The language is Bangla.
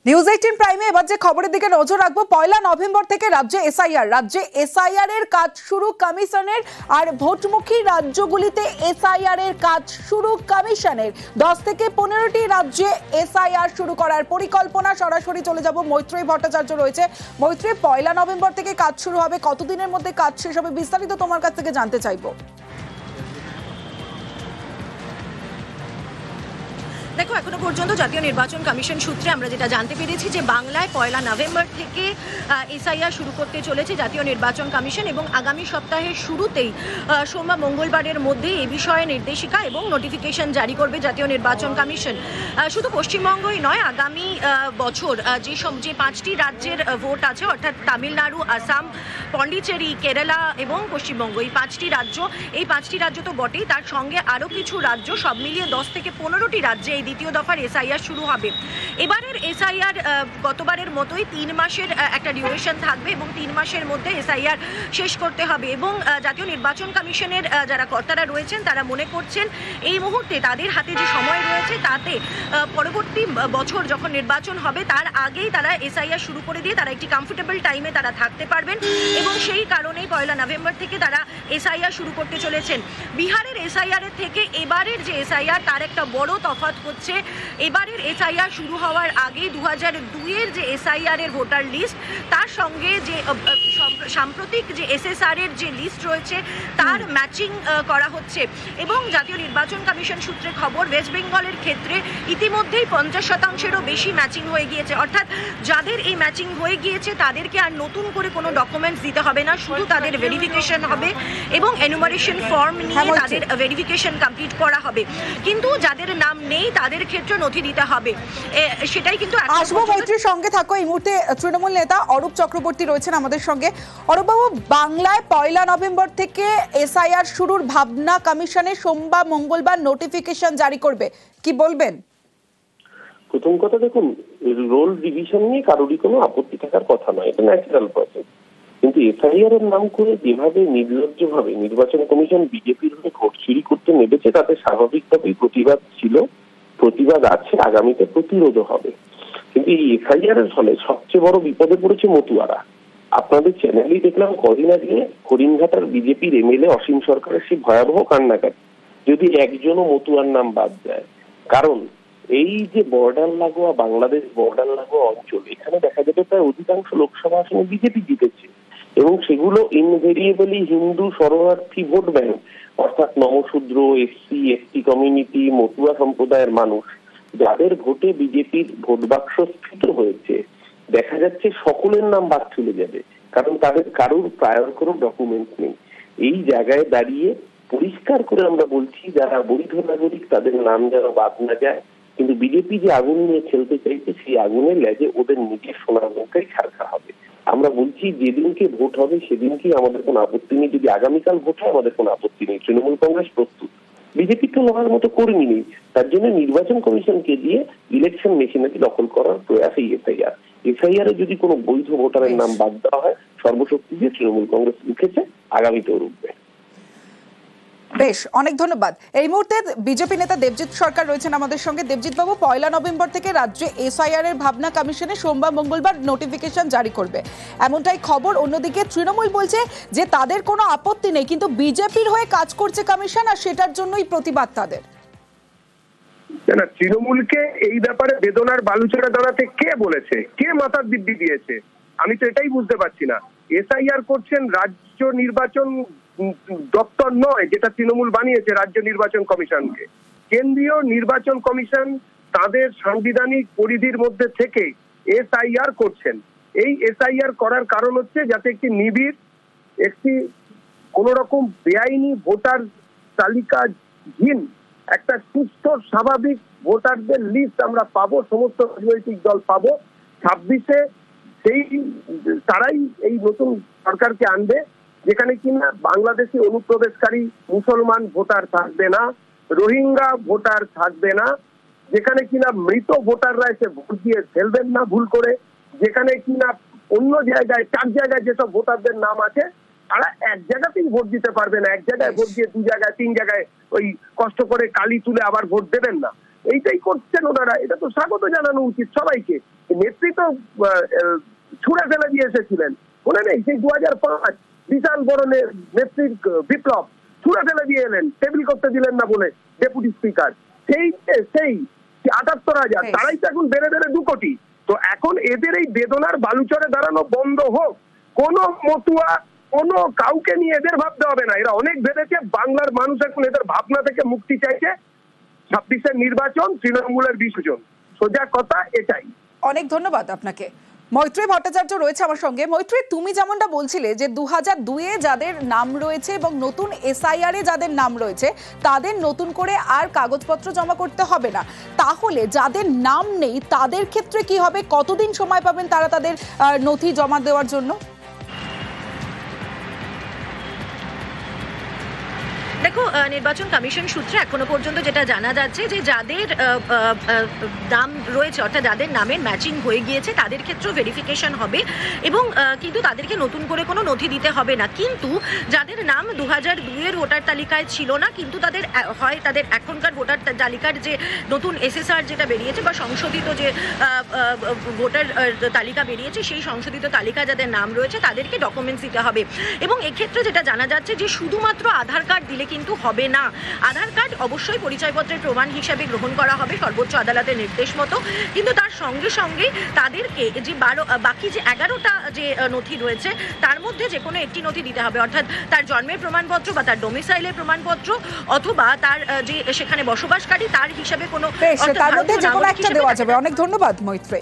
নিউজ 18 প্রাইমে এবার যে খবরের দিকে নজর রাখবো, 1 নভেম্বর থেকে রাজ্যে এসআইআর এর কাজ শুরু কমিশনের। আর ভোটমুখী রাজ্যগুলিতে এসআইআর এর কাজ শুরু কমিশনের। 10 থেকে 15টি রাজ্যে এসআইআর শুরু করার পরিকল্পনা। সরাসরি চলে যাব, মৈত্রেয়ী ভট্টাচার্য রয়েছে। মৈত্রেয়ী, 1 নভেম্বর থেকে কাজ শুরু হবে, কতদিনের মধ্যে কাজ শেষ হবে, বিস্তারিত তোমার কাছ থেকে জানতে চাইবো। দেখো, এখনো পর্যন্ত জাতীয় নির্বাচন কমিশন সূত্রে আমরা যেটা জানতে পেরেছি যে বাংলায় 1 নভেম্বর থেকে এসআইআর শুরু করতে চলেছে জাতীয় নির্বাচন কমিশন, এবং আগামী সপ্তাহের শুরুতেই সোমবার মঙ্গলবারের মধ্যে এ বিষয়ে নির্দেশিকা এবং নোটিফিকেশন জারি করবে জাতীয় নির্বাচন কমিশন। শুধু পশ্চিমবঙ্গই নয়, আগামী বছর যে 5টি রাজ্যের ভোট আছে, অর্থাৎ তামিলনাড়ু, আসাম, পন্ডিচেরি, কেরালা এবং পশ্চিমবঙ্গ, এই 5টি রাজ্য তো বটেই, তার সঙ্গে আরও কিছু রাজ্য, সব মিলিয়ে 10 থেকে 15টি রাজ্যে এই দ্বিতীয় দফার এসআইআর শুরু হবে। এবারের এসআইআর গতবারের মতোই 3 মাসের একটা ডিউরেশন থাকবে এবং 3 মাসের মধ্যে এসআইআর শেষ করতে হবে। এবং জাতীয় নির্বাচন কমিশনের যারা কর্তারা রয়েছেন তারা মনে করছেন এই মুহূর্তে তাদের হাতে যে সময় রয়েছে তাতে পরবর্তী বছর যখন নির্বাচন হবে তার আগেই তারা এসআইআর শুরু করে দিয়ে তারা একটি কমফোর্টেবল টাইমে তারা থাকতে পারবেন, এবং সেই কারণেই 1 নভেম্বর থেকে তারা এসআইআর শুরু করতে চলেছেন। বিহারের এসআইআর এর থেকে এবারের যে এসআইআর তার একটা বড় তফাৎ হচ্ছে, এবারের এসআইআর শুরু হওয়ার আগে 2002-এর যে এসআইআর এর ভোটার লিস্ট, তার সঙ্গে যে সাম্প্রতিক যে এসএসআর এর যে লিস্ট রয়েছে তার ম্যাচিং করা হচ্ছে। এবং জাতীয় নির্বাচন কমিশন সূত্রে খবর, ওয়েস্ট বেঙ্গলের ক্ষেত্রে ইতিমধ্যেই 50%-এরও বেশি ম্যাচিং হয়ে গিয়েছে। অর্থাৎ যাদের এই ম্যাচিং হয়ে গিয়েছে তাদেরকে আর নতুন করে কোনো ডকুমেন্টস দিতে হবে না, শুধু তাদের ভেরিফিকেশন হবে এবং এনুমারেশন ফর্ম নিয়ে তাদের ভেরিফিকেশন কমপ্লিট করা হবে। কিন্তু যাদের নাম নেই তাদের ক্ষেত্রে নথি দিতে হবে, সেটাই কিন্তু আসবো। মৈত্রীর সঙ্গে থাকো, এই মুহূর্তে তৃণমূল নেতা অরূপ চক্রবর্তী রয়েছেন আমাদের সঙ্গে। অরূপবাবু, বাংলায় 1 নভেম্বর থেকে এসআইআর শুরুর ভাবনা কমিশনের, সোমবার মঙ্গলবার নোটিফিকেশন জারি করবে, কি বলবেন? প্রথম কথা, দেখুন, রোল ডিভিশন নিয়ে কারোরই কোনো আপত্তি থাকার কথা নয়, এটা ন্যাচারাল প্রসেস। কিন্তু এসআইআর এর নাম করে যেভাবে নির্লজ্জভাবে নির্বাচন কমিশন বিজেপির হয়ে ভোট চুরি করতে নেমেছে তাতে স্বাভাবিকভাবেই প্রতিবাদ ছিল, প্রতিবাদ আছে, আগামীতে প্রতিরোধ হবে। কিন্তু এই এসআইআর এর ফলে সবচেয়ে বড় বিপদে পড়েছে মতুয়ারা। আপনাদের চ্যানেলেই দেখলাম কদিন আগে হরিণঘাটার বিজেপির এমএলএ অসীম সরকারের সেই ভয়াবহ কান্নাকাটি, যদি একজনও মতুয়ার নাম বাদ যায়। কারণ এই যে বর্ডার লাগোয়া বাংলাদেশ বর্ডার লাগোয়া অঞ্চল, এখানে দেখা যাবে প্রায় অধিকাংশ লোকসভা আসনে বিজেপি জিতেছে, এবং সেগুলো ইনভেরিয়েবলি হিন্দু শরণার্থী ভোট ব্যাংক, অর্থাৎ Namasudra, SC ST community, Matua সম্প্রদায়ের মানুষ, যাদের ভোটে বিজেপির ভোট বাক্স স্ফীত হয়েছে। দেখা যাচ্ছে সকলের নাম বাদ চলে যাবে, কারণ তাদের কারোর প্রায়র কোনো ডকুমেন্ট নেই। এই জায়গায় দাঁড়িয়ে পরিষ্কার করে আমরা বলছি, যারা বৈধ নাগরিক তাদের নাম যেন বাদ না যায়। কিন্তু বিজেপি যে আগুন নিয়ে খেলতে চাইছে, সেই আগুনের লেজে ওদের নিজের সোনার মুখেই ছাড়খা হবে। আমরা বলছি, যেদিনকে ভোট হবে সেদিনকেই আমাদের কোনো আপত্তি নেই, যদি আগামীকাল ভোট হয় আমাদের কোনো আপত্তি নেই। তৃণমূল কংগ্রেস প্রস্তুত, বিজেপি তো লড়ার মতো কর্মী নেই, তার জন্য নির্বাচন কমিশনকে দিয়ে ইলেকশন মেশিনারি দখল করার প্রয়াস এই এসআইআর এ যদি কোনো বৈধ ভোটারের নাম বাদ দেওয়া হয়, সর্বশক্তি দিয়ে তৃণমূল কংগ্রেস উঠেছে, আগামীতেও উঠবে। বেশ, অনেক ধন্যবাদ। এই মুহূর্তে বিজেপি নেতা দেবজিৎ সরকার রয়েছেন আমাদের সঙ্গে। দেবজিৎ বাবু, 1 নভেম্বর থেকে রাজ্যে এসআইআর এর ভাবনা কমিশনে সোমবার মঙ্গলবার নোটিফিকেশন জারি করবে, এমনটাই খবর। অন্যদিকে তৃণমূল বলছে যে তাদের কোনো আপত্তি নেই, কিন্তু বিজেপির হয়ে কাজ করছে কমিশন, আর সেটার জন্যই প্রতিবাদ তাদের। না, তৃণমূলকে এই ব্যাপারে বেদনার বালুচড়া দাঁড়াতে কে বলেছে, কে মাথার দিব্যি দিয়েছে? আমি তো এটাই বুঝতে পারছি না। এসআইআর করছেন রাজ্য নির্বাচন দপ্তর নয়, যেটা তৃণমূল বানিয়েছে রাজ্য নির্বাচন কমিশনকে। কেন্দ্রীয় নির্বাচন কমিশন তাদের সাংবিধানিক পরিধির মধ্যে থেকে এসআইআর করছেন। এই এসআইআর করার কারণ হচ্ছে যাতে একটি নিবিড়, একটি কোন রকম বেআইনি ভোটার তালিকাহীন একটা সুস্থ স্বাভাবিক ভোটারদের লিস্ট আমরা পাবো, সমস্ত রাজনৈতিক দল পাবো। 26-এ সেই তারাই এই নতুন সরকারকে আনবে, যেখানে কিনা বাংলাদেশি অনুপ্রবেশকারী মুসলমান ভোটার থাকবে না, রোহিঙ্গা ভোটার থাকবে না, যেখানে কিনা মৃত ভোটাররা এসে ভোট দিয়ে ফেলবেন না ভুল করে, যেখানে কিনা অন্য জায়গায় 4 জায়গায় যেসব ভোটারদের নাম আছে তারা এক জায়গাতেই ভোট দিতে পারবে না, এক জায়গায় ভোট দিয়ে 2 জায়গায় 3 জায়গায় ওই কষ্ট করে কালি তুলে আবার ভোট দেবেন না। এইটাই করছেন ওনারা। এটা তো স্বাগত জানানো উচিত সবাইকে, নেত্রী তো ছুড়ে ফেলে দিয়ে এসেছিলেন, মনে নেই? সেই 2005 বিশাল বড় নেত্রীর বিপ্লব ছুড়ে ফেলে দিয়ে এলেন, টেবিল করতে দিলেন না বলে ডেপুটি স্পিকার। সেই 78,000, তারাই তো এখন বেড়ে 2 কোটি। তো এখন এদের এই বেদনার বালুচরে দাঁড়ানো বন্ধ হোক। কোন মতুয়া কোনো কাউকে নিয়ে এদের ভাবতে হবে না, এরা অনেক ভেবেছে। বাংলার মানুষ এখন এদের ভাবনা থেকে মুক্তি চাইছে। 26-এর নির্বাচন, তৃণমূলের বিসর্জন, সোজা কথা এটাই। অনেক ধন্যবাদ আপনাকে। মৈত্রী ভট্টাচার্য রয়েছে আমার সঙ্গে। মৈত্রী, তুমি যেমনটা বলছিলে যে 2002-এ যাদের নাম রয়েছে এবং নতুন এসআইআর এ যাদের নাম রয়েছে তাদের নতুন করে আর কাগজপত্র জমা করতে হবে না, তাহলে যাদের নাম নেই তাদের ক্ষেত্রে কি হবে? কতদিন সময় পাবেন তারা তাদের নথি জমা দেওয়ার জন্য? দেখো, নির্বাচন কমিশন সূত্রে এখনো পর্যন্ত যেটা জানা যাচ্ছে যে যাদের নাম রয়েছে, অর্থাৎ যাদের নামের ম্যাচিং হয়ে গিয়েছে তাদের ক্ষেত্রেও ভেরিফিকেশন হবে এবং কিন্তু তাদেরকে নতুন করে কোনো নথি দিতে হবে না। কিন্তু যাদের নাম 2002-এর ভোটার তালিকায় ছিল না, কিন্তু তাদের হয় তাদের এখনকার ভোটার তালিকার যে নতুন এসএসআর যেটা বেরিয়েছে বা সংশোধিত যে ভোটার তালিকা বেরিয়েছে, সেই সংশোধিত তালিকা যাদের নাম রয়েছে তাদেরকে ডকুমেন্টস দিতে হবে। এবং এক্ষেত্রে যেটা জানা যাচ্ছে যে শুধুমাত্র আধার কার্ড দিলে কিন্তু হবে না। আধার কার্ড অবশ্যই পরিচয়পত্রের প্রমাণ হিসাবে গ্রহণ করা হবে সর্বোচ্চ আদালতের নির্দেশ মতো, কিন্তু তার সঙ্গে সঙ্গে তাদেরকে যে বাকি যে 11টা যে নথি রয়েছে তার মধ্যে যে কোনো একটি নথি দিতে হবে, অর্থাৎ তার জন্মের প্রমাণপত্র বা তার ডোমিসাইলের প্রমাণপত্র অথবা তার যে সেখানে বসবাসকারী তার হিসাবে কোনো, তার মধ্যে যে কোনো একটা দেওয়া যাবে। অনেক ধন্যবাদ মৈত্রী।